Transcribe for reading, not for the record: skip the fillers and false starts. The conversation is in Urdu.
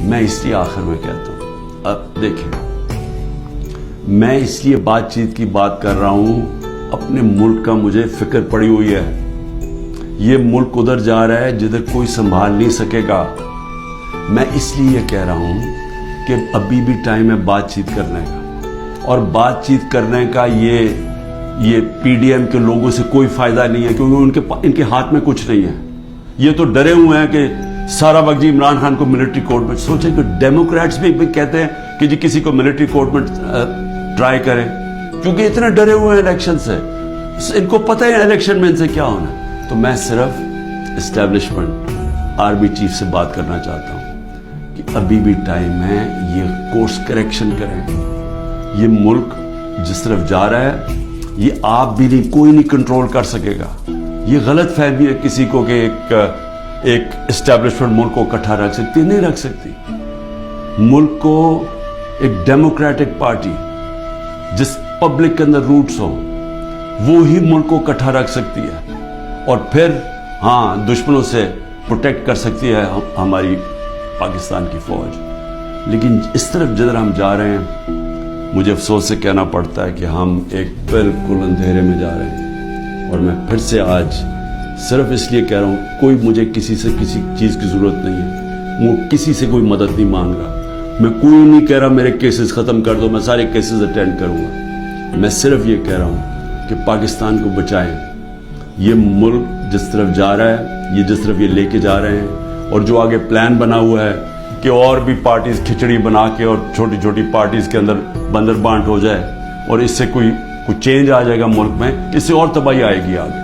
میں اس لیے آخر میں کہتا ہوں، اب دیکھیں، میں اس لیے بات چیت کی بات کر رہا ہوں، اپنے ملک کا مجھے فکر پڑی ہوئی ہے. یہ ملک ادھر جا رہا ہے جدھر کوئی سنبھال نہیں سکے گا. میں اس لیے یہ کہہ رہا ہوں کہ ابھی بھی ٹائم ہے بات چیت کرنے کا، اور بات چیت کرنے کا یہ پی ڈی ایم کے لوگوں سے کوئی فائدہ نہیں ہے، کیونکہ ان کے ہاتھ میں کچھ نہیں ہے. یہ تو ڈرے ہوئے ہیں کہ سارا وقت جی عمران خان کو ملٹری کورٹ میں. سوچیں کہ ڈیموکریٹس بھی کہتے ہیں کہ جی کسی کو ملٹری کورٹ میں ٹرائی کریں، کیونکہ اتنے ڈرے ہوئے ہیں الیکشن سے. ان کو پتہ ہے الیکشن میں ان سے کیا ہونا ہے. تو میں صرف اسٹیبلشمنٹ آرمی چیف سے بات کرنا چاہتا ہوں کہ ابھی بھی ٹائم ہے، یہ کورس کریکشن کریں. یہ ملک جس طرف جا رہا ہے یہ آپ بھی نہیں، کوئی نہیں کنٹرول کر سکے گا. یہ غلط فہمی ہے کسی کو کہ ایک اسٹیبلشمنٹ ملک کو اکٹھا رکھ سکتی، نہیں رکھ سکتی. ملک کو ایک ڈیموکریٹک پارٹی جس پبلک کے اندر روٹس ہو وہ ہی ملک کو اکٹھا رکھ سکتی ہے، اور پھر ہاں دشمنوں سے پروٹیکٹ کر سکتی ہے ہماری پاکستان کی فوج. لیکن اس طرف جدھر ہم جا رہے ہیں مجھے افسوس سے کہنا پڑتا ہے کہ ہم ایک بالکل اندھیرے میں جا رہے ہیں. اور میں پھر سے آج صرف اس لیے کہہ رہا ہوں، کوئی مجھے کسی سے کسی چیز کی ضرورت نہیں ہے، میں کسی سے کوئی مدد نہیں مانگ رہا. میں کوئی نہیں کہہ رہا میرے کیسز ختم کر دو، میں سارے کیسز اٹینڈ کروں گا. میں صرف یہ کہہ رہا ہوں کہ پاکستان کو بچائیں. یہ ملک جس طرف جا رہا ہے، یہ جس طرف یہ لے کے جا رہے ہیں، اور جو آگے پلان بنا ہوا ہے کہ اور بھی پارٹیز کھچڑی بنا کے اور چھوٹی چھوٹی پارٹیز کے اندر بندر بانٹ ہو جائے اور اس سے کوئی چینج آ جائے گا ملک میں، اس سے اور تباہی آئے گی آگے.